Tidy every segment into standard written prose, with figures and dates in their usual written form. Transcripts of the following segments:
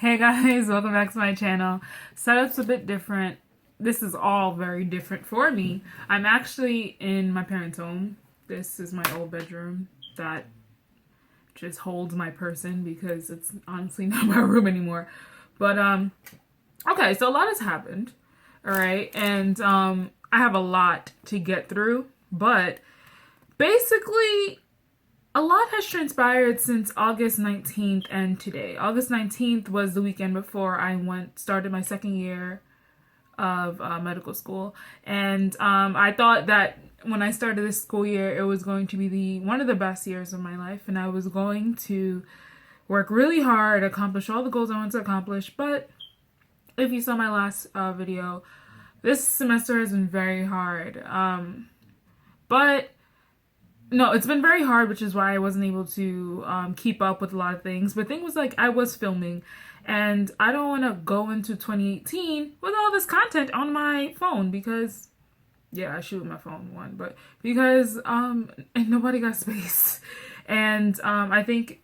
Hey guys, welcome back to my channel. Setup's a bit different. This is all very different for me. I'm actually in my parents' home. This is my old bedroom that just holds my person because it's honestly not my room anymore. But okay, so a lot has happened. All right, and I have a lot to get through, but basically a lot has transpired since August 19th and today. August 19th was the weekend before I started my second year of medical school. And I thought that when I started this school year, it was going to be one of the best years of my life. And I was going to work really hard, accomplish all the goals I wanted to accomplish. But if you saw my last video, this semester has been very hard. No, it's been very hard, which is why I wasn't able to keep up with a lot of things. But the thing was, like, I was filming, and I don't want to go into 2018 with all this content on my phone because, yeah, I shoot with my phone, but because and nobody got space. And I think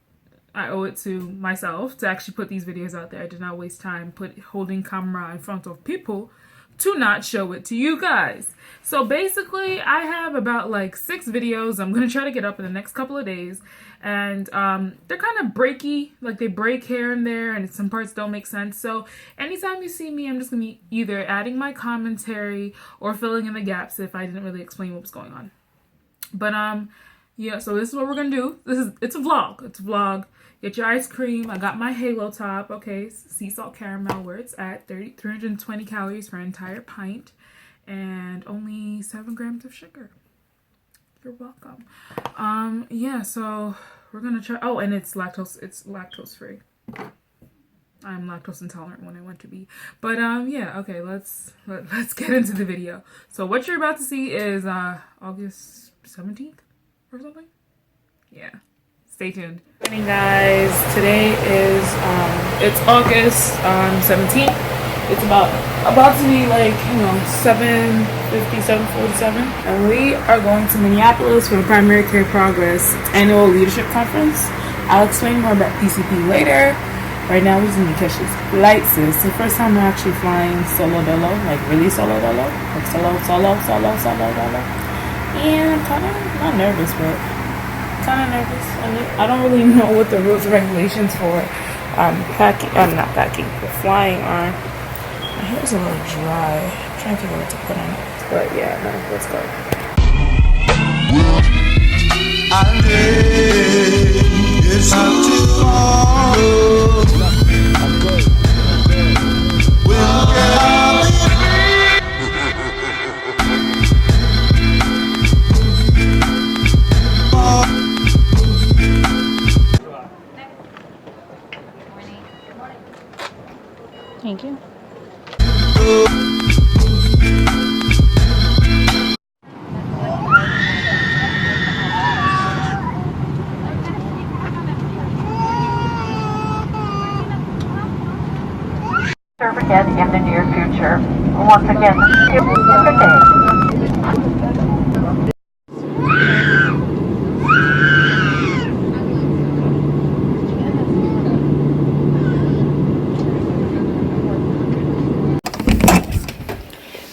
I owe it to myself to actually put these videos out there. I did not waste time holding camera in front of people to not show it to you guys. So basically, I have about like 6 videos I'm gonna try to get up in the next couple of days, and they're kind of breaky, like they break here and there, and some parts don't make sense. So anytime you see me, I'm just gonna be either adding my commentary or filling in the gaps if I didn't really explain what was going on. But yeah, so this is what we're gonna do. It's a vlog. It's a vlog. Get your ice cream. I got my Halo top. Okay, sea salt caramel, where it's at 320 calories for an entire pint, and only 7 grams of sugar. You're welcome. Yeah, so we're gonna try. Oh, and it's lactose free. I'm lactose intolerant when I want to be. But yeah, okay, let's get into the video. So what you're about to see is August 17th or something. Yeah. Stay tuned. Morning, guys. Today is it's August 17th. It's about to be like, you know, 7:50, 7:47, and we are going to Minneapolis for the Primary Care Progress Annual Leadership Conference. I'll explain more about PCP later. Right now, we just need to catch this flight, sis. It's the first time I'm actually flying solo dolo, like really solo dolo, like solo. And I'm kind of not nervous, but kind of nervous. I don't really know what the rules and regulations for not packing, but flying are. My hair's a little dry. I'm trying to figure out what to put on it. But yeah, no, let's go. It's not too long. I'm good. Thank you. Again in the near future. Once again, good day.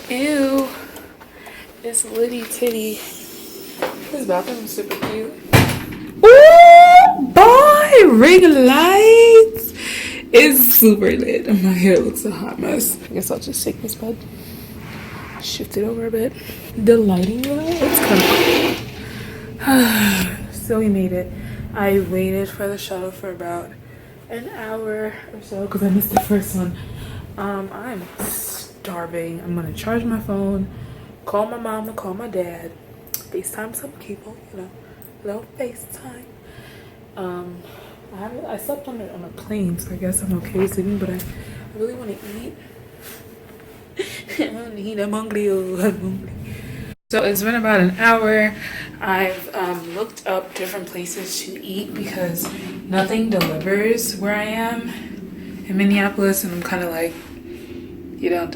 Ew, this litty titty. This bathroom is super cute. Ooh, boy, ring lights. It's super lit. My hair looks a hot mess. I guess I'll just take this bed, shift it over a bit. The lighting though, it's kind of cool. So we made it. I waited for the shuttle for about an hour or so because I missed the first one. I'm starving. I'm gonna charge my phone, call my mom, call my dad, FaceTime some people, you know, little FaceTime. I slept on a plane, so I guess I'm okay with sleeping, but I really want to eat. I'm hungry. So it's been about an hour. I've looked up different places to eat because nothing delivers where I am in Minneapolis, and I'm kind of like, you don't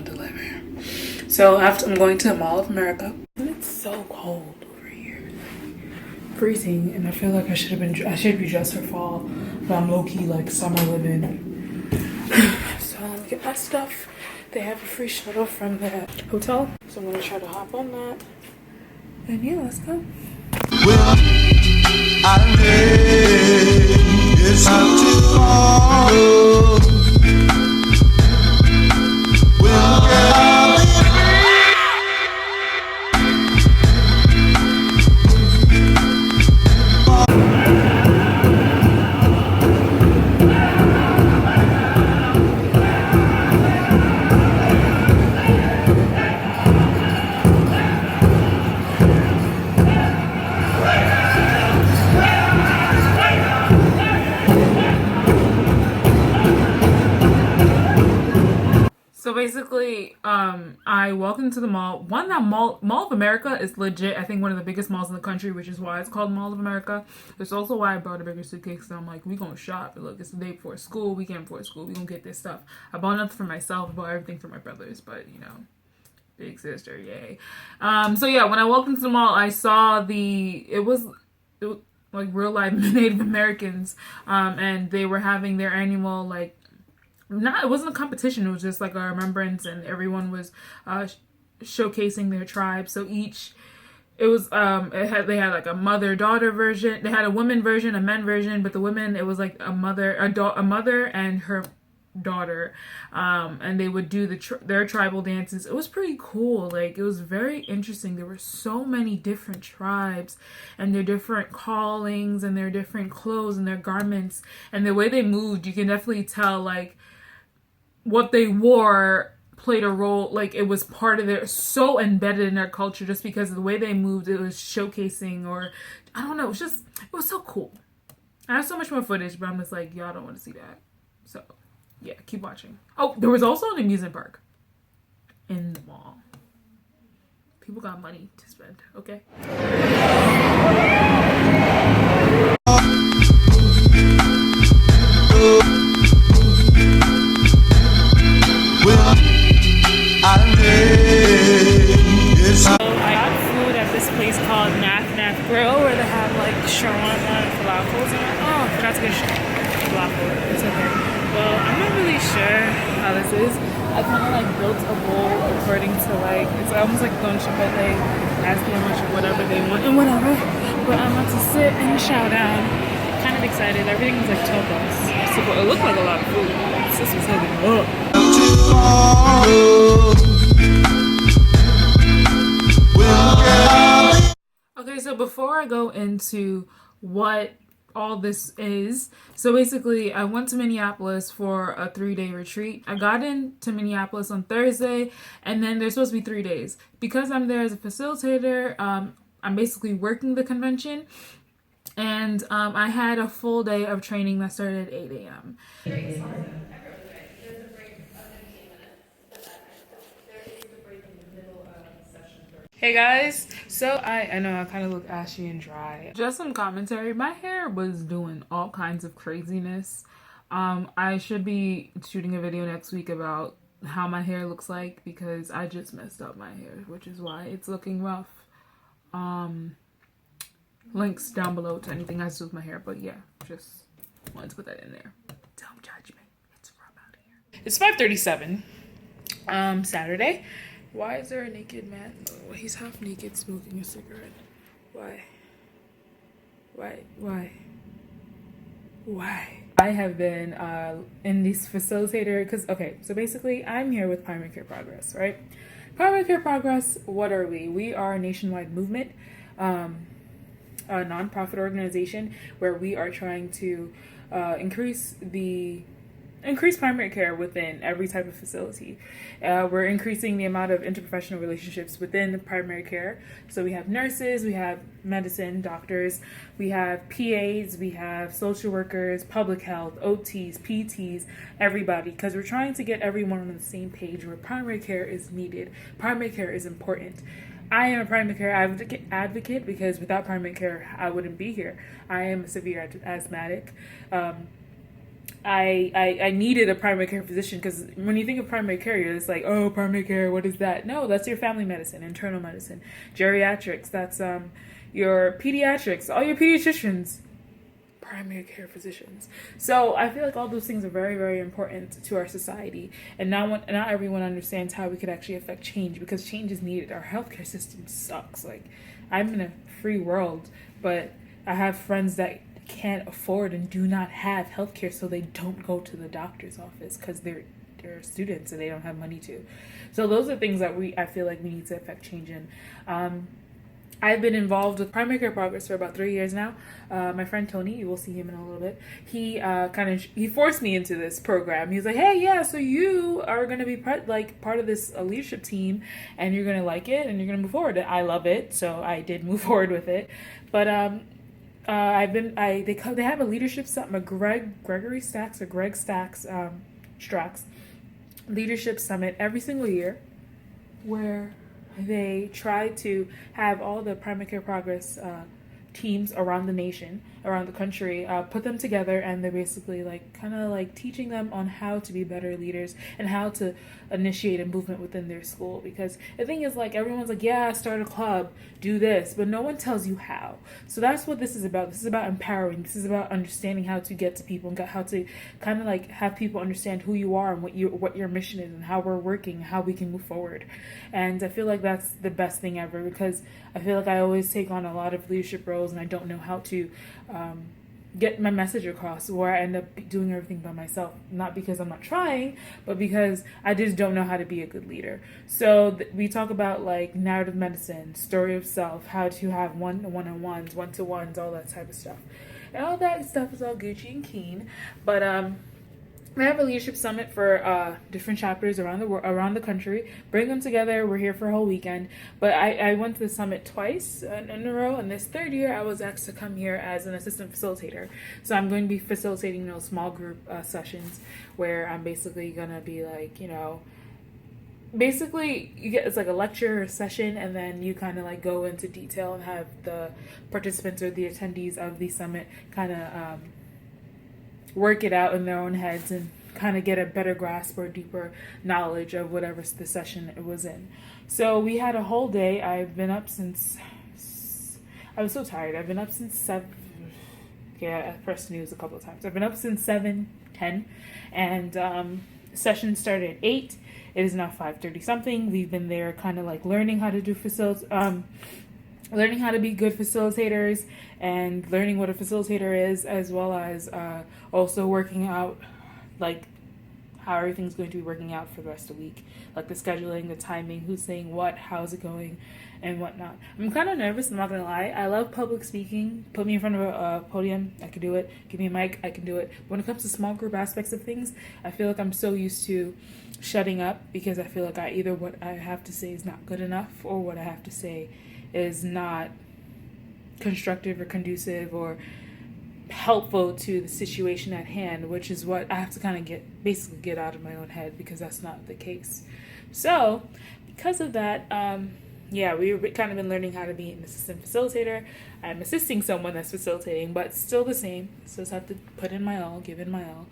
deliver. So I'm going to the Mall of America, and it's so cold over here, freezing, and I feel like I should be dressed for fall, but I'm low-key like summer living. get my stuff. They have a free shuttle from the hotel, so I'm gonna try to hop on that. And yeah, let's go. Well, I made it's not tomorrow. Well, So basically, I walked into the mall. Mall of America is legit, I think, one of the biggest malls in the country, which is why it's called Mall of America. That's also why I brought a bigger suitcase. So I'm like, we gonna shop. Look, it's the day before school, weekend before school. We gonna get this stuff. I bought nothing for myself. I bought everything for my brothers, but you know, big sister, yay. So yeah, when I walked into the mall, I saw it was like real life Native Americans, and they were having their annual like. It wasn't a competition, it was just like a remembrance, and everyone was showcasing their tribe. So they had like a mother-daughter version, they had a woman version, a men version, but the women, it was like a mother and her daughter, and they would do their tribal dances. It was pretty cool. Like, it was very interesting. There were so many different tribes and their different callings and their different clothes and their garments, and the way they moved, you can definitely tell like what they wore played a role. Like, it was part of so embedded in their culture, just because of the way they moved. It was showcasing, or I don't know, it was so cool. I have so much more footage, but I'm just like, y'all don't want to see that. So yeah, keep watching. Oh, there was also an amusement park in the mall. People got money to spend, okay? So I got food at this place called Naf Naf Grill, where they have like shawarma and falafels. And I forgot to get falafel. It's okay. Well, I'm not really sure how this is. I kind of like built a bowl according to like, it's almost like going to Chipotle, asking how much of whatever they want and whatever. But I'm about to sit and chow down. Kind of excited. Everything was like $12. So it looked like a lot of food. This was heavy. Okay, so before I go into what all this is, so basically I went to Minneapolis for a 3-day retreat. I got into Minneapolis on Thursday, and then there's supposed to be 3 days. Because I'm there as a facilitator, I'm basically working the convention, and I had a full day of training that started at 8 a.m. Hey guys, so I know I kind of look ashy and dry. Just some commentary. My hair was doing all kinds of craziness. I should be shooting a video next week about how my hair looks like, because I just messed up my hair, which is why it's looking rough. Links down below to anything I do with my hair, but yeah, just wanted to put that in there. Don't judge me. It's rough out here. It's 5:37, Saturday. Why is there a naked man? Oh, he's half naked smoking a cigarette. Why? I have been in this facilitator, because, okay, so basically I'm here with Primary Care Progress, right? Primary Care Progress, what are we? We are a nationwide movement, a nonprofit organization where we are trying to increase primary care within every type of facility. We're increasing the amount of interprofessional relationships within the primary care. So we have nurses, we have medicine, doctors, we have PAs, we have social workers, public health, OTs, PTs, everybody, because we're trying to get everyone on the same page where primary care is needed. Primary care is important. I am a primary care advocate because without primary care, I wouldn't be here. I am a severe asthmatic. I needed a primary care physician, because when you think of primary care, you're just like, oh, primary care, what is that? No, that's your family medicine, internal medicine, geriatrics, that's your pediatrics, all your pediatricians. primary care physicians. So I feel like all those things are very, very important to our society. And not everyone understands how we could actually affect change, because change is needed. Our healthcare system sucks. Like, I'm in a free world, but I have friends that can't afford and do not have healthcare, so they don't go to the doctor's office because they're students and they don't have money to. So those are things that I feel like we need to affect change in. I've been involved with Primary Care Progress for about 3 years now. My friend Tony, you will see him in a little bit. He forced me into this program. He was like, "Hey, yeah, so you are gonna be part of this leadership team, and you're gonna like it, and you're gonna move forward." I love it, so I did move forward with it. But they have a leadership summit, a Greg Stacks leadership summit every single year, where they try to have all the Primary Care Progress teams around the nation, around the country, put them together, and they're basically teaching them on how to be better leaders and how to initiate a movement within their school. Because the thing is, everyone's like, yeah, start a club, do this, but no one tells you how. So that's what this is about. This is about empowering. This is about understanding how to get to people and how to have people understand who you are and what your mission is and how we're working, how we can move forward. And I feel like that's the best thing ever, because I feel like I always take on a lot of leadership roles and I don't know how to get my message across, or I end up doing everything by myself. Not because I'm not trying, but because I just don't know how to be a good leader. So we talk about narrative medicine, story of self, how to have one-on-ones, one-to-ones, all that type of stuff. And all that stuff is all Gucci and Keen. But we have a leadership summit for different chapters around the country. Bring them together. We're here for a whole weekend. But I went to the summit twice in a row, and this third year I was asked to come here as an assistant facilitator. So I'm going to be facilitating those small group sessions where I'm basically going to be basically it's like a lecture session, and then you kind of go into detail and have the participants or the attendees of the summit kind of work it out in their own heads and kind of get a better grasp or deeper knowledge of whatever the session it was in. So we had a whole day. I've been up since, I was so tired. I've been up since 7, I pressed snooze a couple of times. I've been up since 7:10, and session started at 8. It is now 5:30 something. We've been there kind of learning how to do learning how to be good facilitators and learning what a facilitator is, as well as also working out how everything's going to be working out for the rest of the week, the scheduling, the timing, who's saying what, how's it going, and whatnot. I'm kind of nervous, I'm not gonna lie. I love public speaking. Put me in front of a podium, I can do it. Give me a mic, I can do it. When it comes to small group aspects of things, I feel like I'm so used to shutting up, because I feel like either what I have to say is not good enough, or what I have to say is not constructive or conducive or helpful to the situation at hand, which is what I have to kind of get out of my own head, because that's not the case. So because of that, we've kind of been learning how to be an assistant facilitator. I'm assisting someone that's facilitating, but still the same. So I just have to put in my all, give in my all.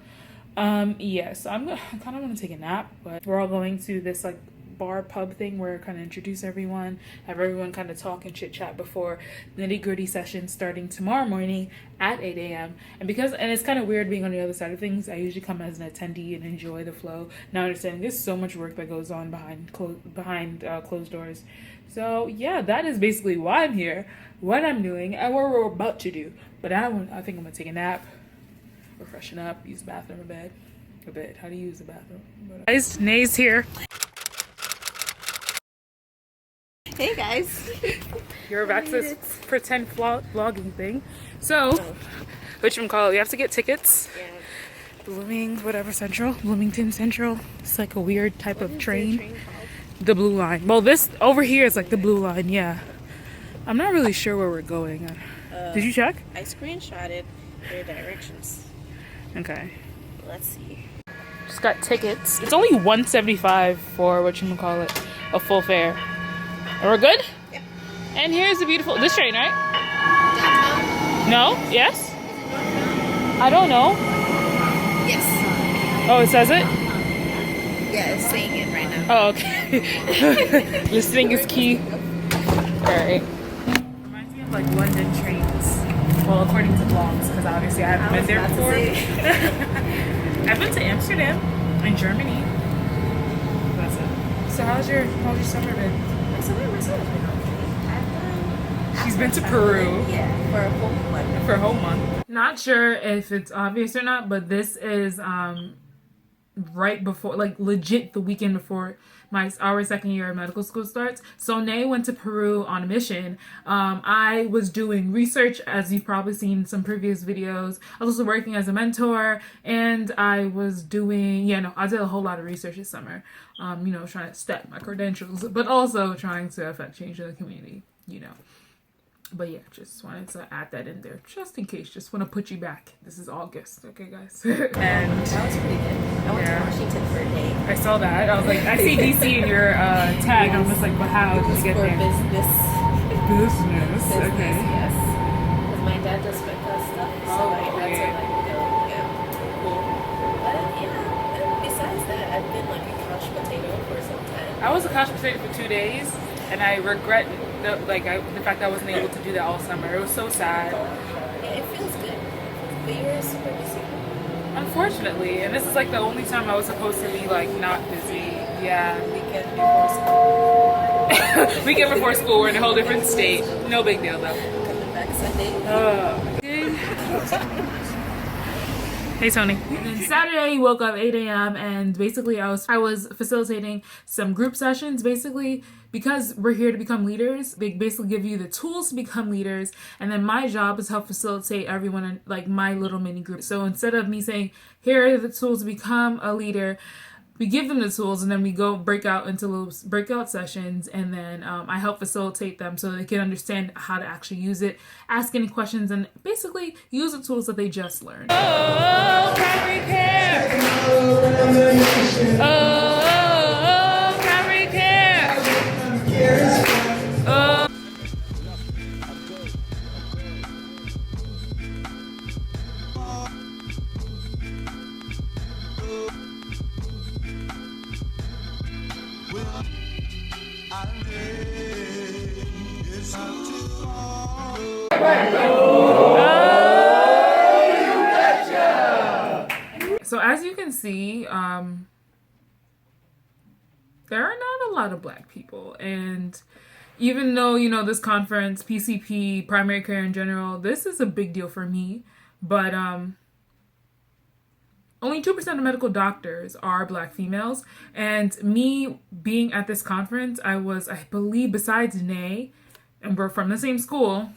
So I kind of want to take a nap, but we're all going to this bar pub thing where I kind of introduce everyone, have everyone kind of talk and chit chat before the nitty-gritty session starting tomorrow morning at 8 a.m. And it's kind of weird being on the other side of things. I usually come as an attendee and enjoy the flow, now understanding there's so much work that goes on behind closed doors. So yeah, that is basically why I'm here, what I'm doing, and what we're about to do. But I think I'm gonna take a nap, or freshen up, use the bathroom a bit. How do you use the bathroom? Guys, Nay's here. Hey guys. You're back to this pretend vlogging thing. So, whatchamacallit, you have to get tickets. Yeah. Bloomington Central. It's a weird type of train. The Blue Line. Well, this over here is the Blue Line, yeah. I'm not really sure where we're going. Did you check? I screenshotted their directions. Okay. Let's see. Just got tickets. It's only $175 for whatchamacallit, a full fare. And we're good? Yep. And here's the beautiful, this train, right? Downtown? No? Yes? I don't know. Yes. Oh, it says it? Yeah, it's saying it right now. Oh, okay. Listening is key. Alright. Reminds me of London trains. Well, according to vlogs, because obviously I haven't been there before. I've been to Amsterdam and Germany. That's it. So how's your summer been? My summer's been okay. She's been to Peru. Yeah, for a whole month. For a whole month. Not sure if it's obvious or not, but this is right before, like legit the weekend before our second year of medical school starts. So Nay went to Peru on a mission. I was doing research, as you've probably seen in some previous videos. I was also working as a mentor, and I was doing, I did a whole lot of research this summer. Trying to stack my credentials, but also trying to affect change in the community, But yeah, just wanted to add that in there, just in case. Just want to put you back. This is August, okay, guys? And that was pretty good. I went to Washington for a day. I saw that. I was like, I see DC in your tag. I'm just like, well, how did you get for there? Business. Okay. Yes. Because my dad does Becca stuff, so I had to go. Yeah. Cool. But yeah. And besides that, I've been like a couch potato for some time. I was a couch potato for 2 days, and I regret the fact I wasn't able to do that all summer. It was so sad. Yeah, it feels good. But you were super busy. Unfortunately, and this is like the only time I was supposed to be like not busy. Yeah. Weekend before school. Weekend before school, we're in a whole different state. No big deal though. Coming back Sunday. Hey Tony. And then Saturday, woke up 8 a.m. and basically I was facilitating some group sessions. Basically, because we're here to become leaders, they basically give you the tools to become leaders, and then my job is to help facilitate everyone in like my little mini group. So instead of me saying, here are the tools to become a leader, we give them the tools, and then we go break out into little breakout sessions, and then I help facilitate them so they can understand how to actually use it, ask any questions, and basically use the tools that they just learned. Oh, primary care! Oh, primary care! Oh. So as you can see, there are not a lot of Black people, and even though, this conference, PCP, primary care in general, this is a big deal for me, but only 2% of medical doctors are Black females, and me being at this conference, I believe, besides Nay, and we're from the same school,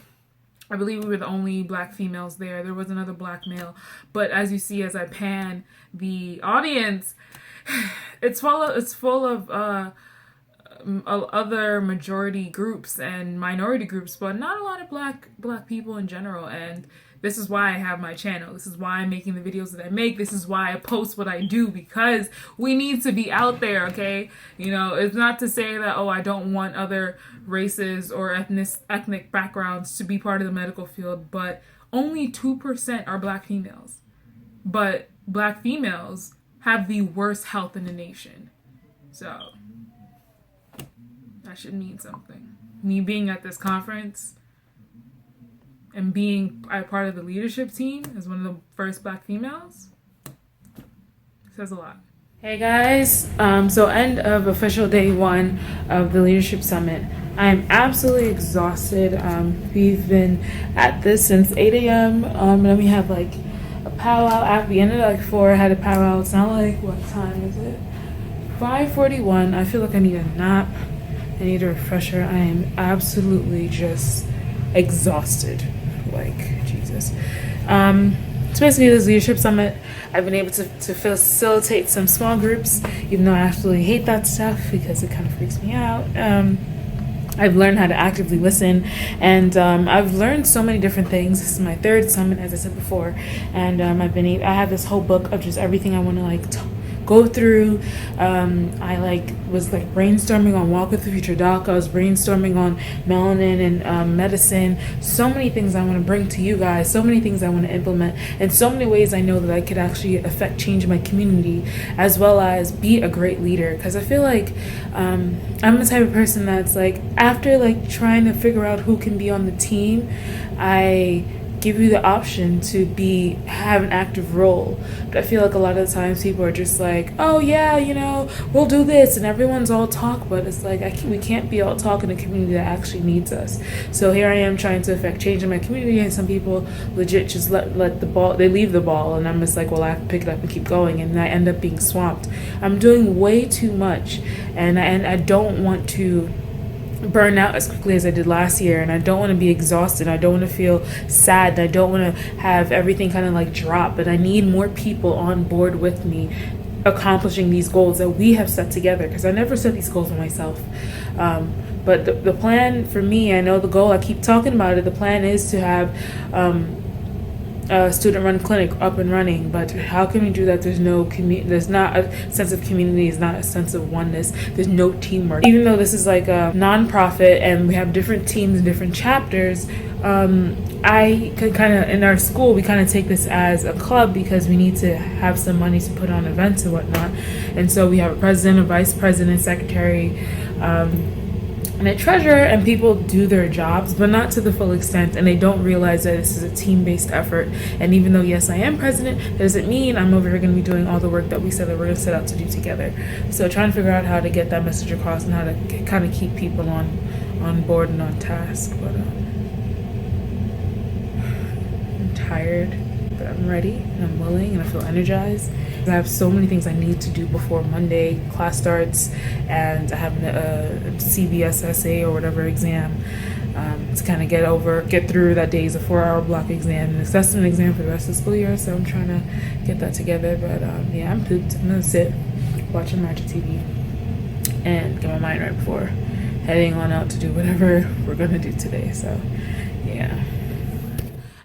I believe we were the only Black females there. There was another Black male, but as you see, as I pan the audience, it's full of other majority groups and minority groups, but not a lot of black people in general. And this is why I have my channel. This is why I'm making the videos that I make. This is why I post what I do, because we need to be out there, okay? It's not to say that, I don't want other races or ethnic backgrounds to be part of the medical field, but only 2% are Black females. But Black females have the worst health in the nation. So that should mean something. Me being at this conference and being a part of the leadership team as one of the first Black females says a lot. Hey guys, so end of official day 1 of the Leadership Summit. I'm absolutely exhausted. We've been at this since 8 a.m. And then we have like a powwow. At the end of like 4, I had a powwow. It's not like, what time is it? 5:41. I feel like I need a nap. I need a refresher. I am absolutely just exhausted. Like, Jesus. So basically, this Leadership Summit, I've been able to facilitate some small groups, even though I absolutely hate that stuff because it kind of freaks me out. I've learned how to actively listen, and I've learned so many different things. This is my 3rd summit, as I said before, and I have this whole book of just everything I want to go through. I was brainstorming on Walk with the Future Doc. I was brainstorming on melanin and medicine. So many things I want to bring to you guys. So many things I want to implement, and so many ways I know that I could actually affect change in my community, as well as be a great leader. Because I feel like I'm the type of person that's after trying to figure out who can be on the team, I give you the option to have an active role. But I feel like a lot of the times people are just like, oh yeah, you know, we'll do this, and everyone's all talk, but it's like we can't be all talk in a community that actually needs us. So here I am trying to affect change in my community, and some people legit just let the ball, they leave the ball, and I'm just like, well, I have to pick it up and keep going, and I end up being swamped. I'm doing way too much, and I don't want to burn out as quickly as I did last year, and I don't want to be exhausted. I don't want to feel sad. I don't want to have everything kind of like drop, but I need more people on board with me accomplishing these goals that we have set together, because I never set these goals for myself. But the plan for me, I know the goal, I keep talking about it, the plan is to have a student-run clinic up and running. But how can we do that? There's not a sense of community, there's not a sense of oneness, there's no teamwork. Even though this is like a non-profit and we have different teams and different chapters, I could kind of, in our school, we kind of take this as a club because we need to have some money to put on events and whatnot. And so we have a president, a vice president, secretary, and a treasurer, and people do their jobs, but not to the full extent, and they don't realize that this is a team-based effort. And even though, yes, I am president, that doesn't mean I'm over here going to be doing all the work that we said that we're going to set out to do together. So trying to figure out how to get that message across and how to kind of keep people on board and on task. But I'm tired, but I'm ready, and I'm willing, and I feel energized. I have so many things I need to do before Monday class starts, and I have a CBS essay or whatever exam to kind of get through that day. Is a 4-hour block exam, and it's an exam for the rest of the school year, so I'm trying to get that together. But yeah, I'm pooped. I'm gonna sit watching Magic TV and get my mind right before heading on out to do whatever we're gonna do today. So yeah.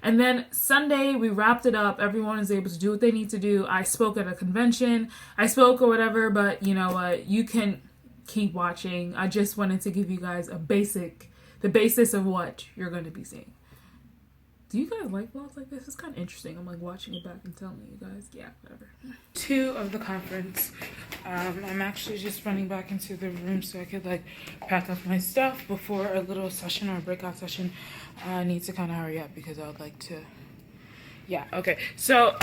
And then Sunday, we wrapped it up. Everyone is able to do what they need to do. I spoke at a convention. I spoke or whatever, but you know what? You can keep watching. I just wanted to give you guys the basis of what you're going to be seeing. Do you guys like vlogs like this? It's kind of interesting. I'm like watching it back and telling you guys. Yeah, whatever. 2 of the conference. I'm actually just running back into the room so I could like pack up my stuff before a little session or a breakout session. I need to kind of hurry up because I would like to. Yeah. Okay. So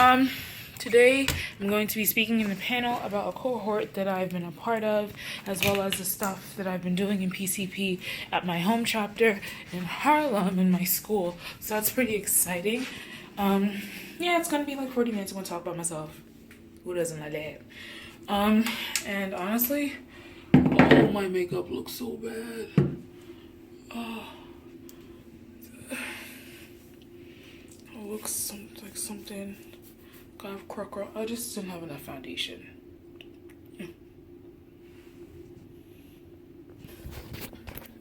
today I'm going to be speaking in a panel about a cohort that I've been a part of, as well as the stuff that I've been doing in PCP at my home chapter in Harlem in my school. So that's pretty exciting. Yeah, it's gonna be like 40 minutes. I'm gonna talk about myself. Who doesn't like that? And honestly, oh, my makeup looks so bad. Oh, it looks like something. I just didn't have enough foundation.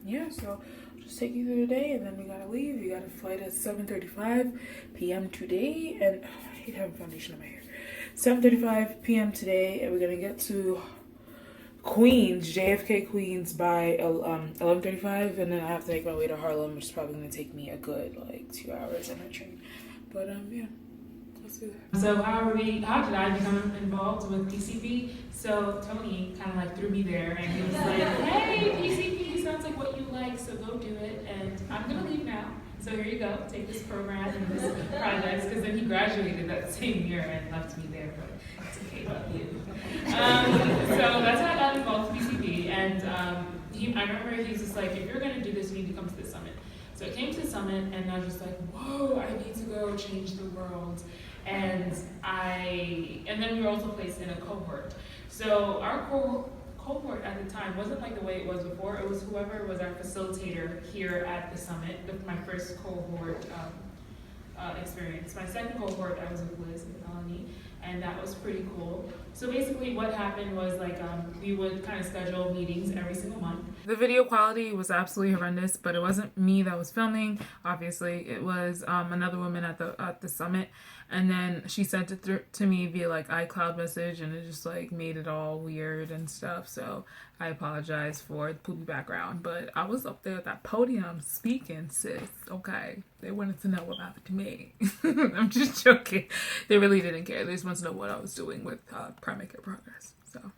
Yeah, so I'll just take you through the day, and then we gotta leave. We got a flight at 7:35 p.m. today, and I hate having foundation on my hair. 7:35 p.m. today, and we're gonna get to Queens, JFK Queens by 11:35, and then I have to make my way to Harlem, which is probably gonna take me a good like 2 hours on that train. But yeah. So how did I become involved with PCP? So Tony kind of like threw me there, and he was like, hey, PCP sounds like what you like, so go do it. And I'm gonna leave now. So here you go, take this program and this project, because then he graduated that same year and left me there, but it's okay about you. So that's how I got involved with PCP, and I remember he was just like, if you're gonna do this, you need to come to the summit. So I came to the summit, and I was just like, whoa, I need to go change the world. And then we were also placed in a cohort. So our cohort at the time wasn't like the way it was before. It was whoever was our facilitator here at the summit. My first cohort experience. My second cohort, I was with Liz and Melanie, and that was pretty cool. So basically what happened was like we would kind of schedule meetings every single month. The video quality was absolutely horrendous, but it wasn't me that was filming. Obviously, it was another woman at the summit, and then she sent it to me via like iCloud message, and it just like made it all weird and stuff. So I apologize for the poopy background, but I was up there at that podium speaking, sis. Okay, they wanted to know what happened to me. I'm just joking. They really didn't care. They just wanted to know what I was doing with primary care progress. So.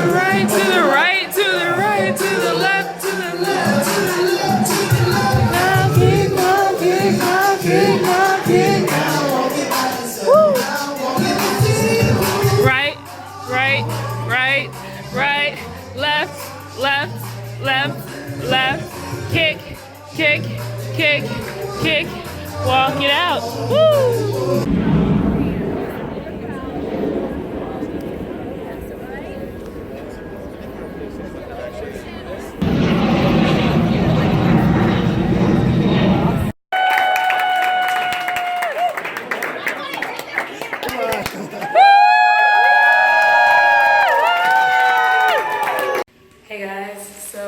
Right, to the right, to the right, to the left, to the left, to the left, to the left. Now keep walking, now keep walking, now walking by yourself. Woo! Right, right, right, right, left, left, left, left. Kick, kick, kick, kick. Walk it out. Woo! Hey guys, so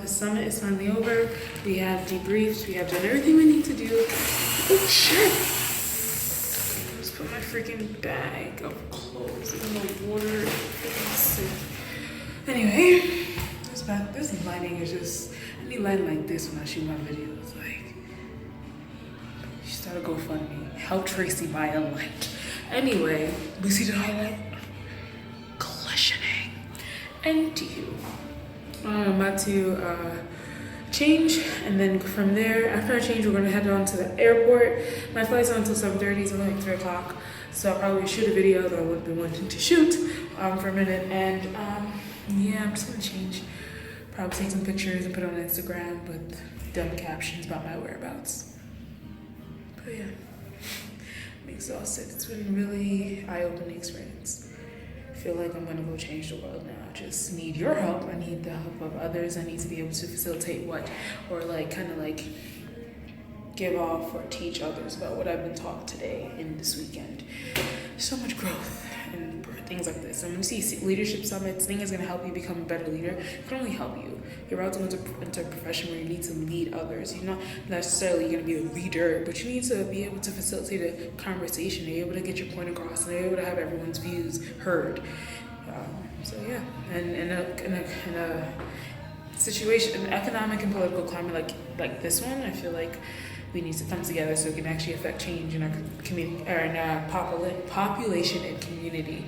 the summit is finally over. We have debriefed, we have done everything we need to do. Oh shit! Just put my freaking bag of clothes in the water. Anyway, this lighting is just, I need lighting like this when I shoot my videos. Like, you start a GoFundMe, help Tracy buy a light. Anyway, we see the highlight. Glistening. And you. I'm about to change, and then from there, after I change, we're gonna head on to the airport. My flight's on until 7:30, so like 3 o'clock. So I'll probably shoot a video that I would have been wanting to shoot for a minute. And yeah, I'm just gonna change. Probably take some pictures and put it on Instagram with dumb captions about my whereabouts. But yeah, I'm exhausted. It's been a really eye-opening experience. I feel like I'm gonna go change the world now. I just need your help. I need the help of others. I need to be able to facilitate what, or like kind of like give off or teach others about what I've been taught today and this weekend. So much growth and things like this. And when you see leadership summits, things is gonna help you become a better leader. It can only help you. You're about to go into a profession where you need to lead others. You're not necessarily gonna be a leader, but you need to be able to facilitate a conversation. You're able to get your point across, and you're able to have everyone's views heard. So yeah, and in a situation, an economic and political climate like this one, I feel like we need to come together so it can actually affect change in our community, or in our population and community,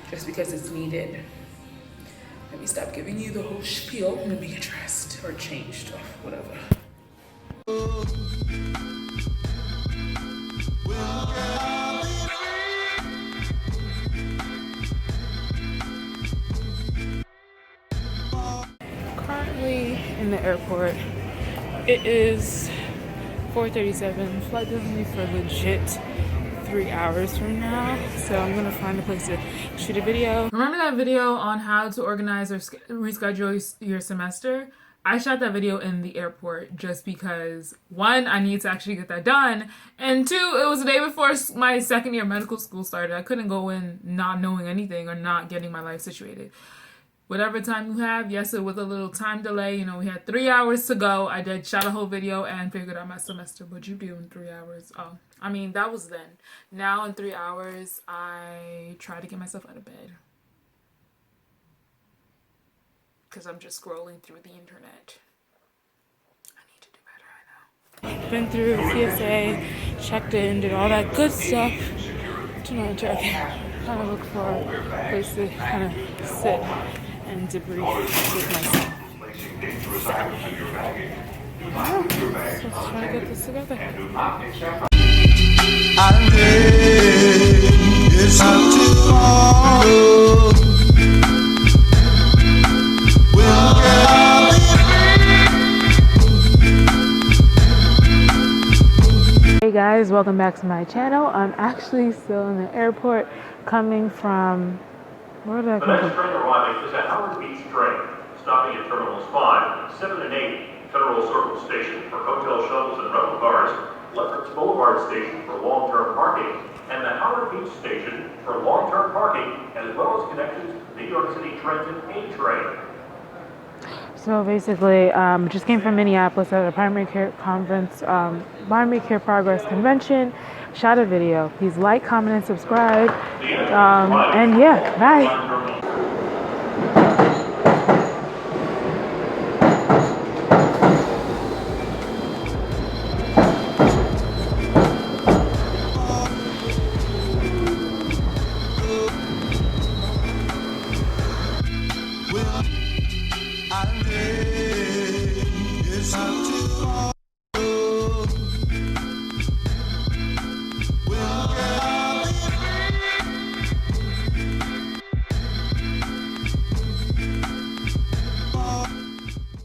just because it's needed. Let me stop giving you the whole spiel. Let me get dressed or changed or whatever. Currently in the airport. It is 4:37. Flight doesn't leave for legit 3 hours from now, so I'm gonna find a place to shoot a video. Remember that video on how to organize or reschedule your semester? I shot that video in the airport just because, one, I need to actually get that done, and two, it was the day before my second year medical school started. I couldn't go in not knowing anything or not getting my life situated. Whatever time you have, yes, with a little time delay, you know, we had 3 hours to go. I did shot a whole video and figured out my semester. What'd you do in 3 hours? Oh, I mean, that was then. Now in 3 hours, I try to get myself out of bed. Because I'm just scrolling through the internet. I need to do better, I know. Been through TSA, checked in, did all that good stuff. To know I can kind of look for a place to kind of sit and debrief with myself. Wow, so let's try to get this together. I pray it's not tomorrow. Hey guys, welcome back to my channel. I'm actually still in the airport coming from, where did I come from? The next train arriving is at Howard Beach train, stopping at Terminals 5, 7 and 8, Federal Circle Station for hotel shuttles and rental cars, Lefferts Boulevard Station for long-term parking, and the Howard Beach Station for long-term parking, as well as connections to the New York City Trenton A train. So basically, just came from Minneapolis at a primary care conference, primary care progress convention, shot a video. Please like, comment, and subscribe. And yeah, bye.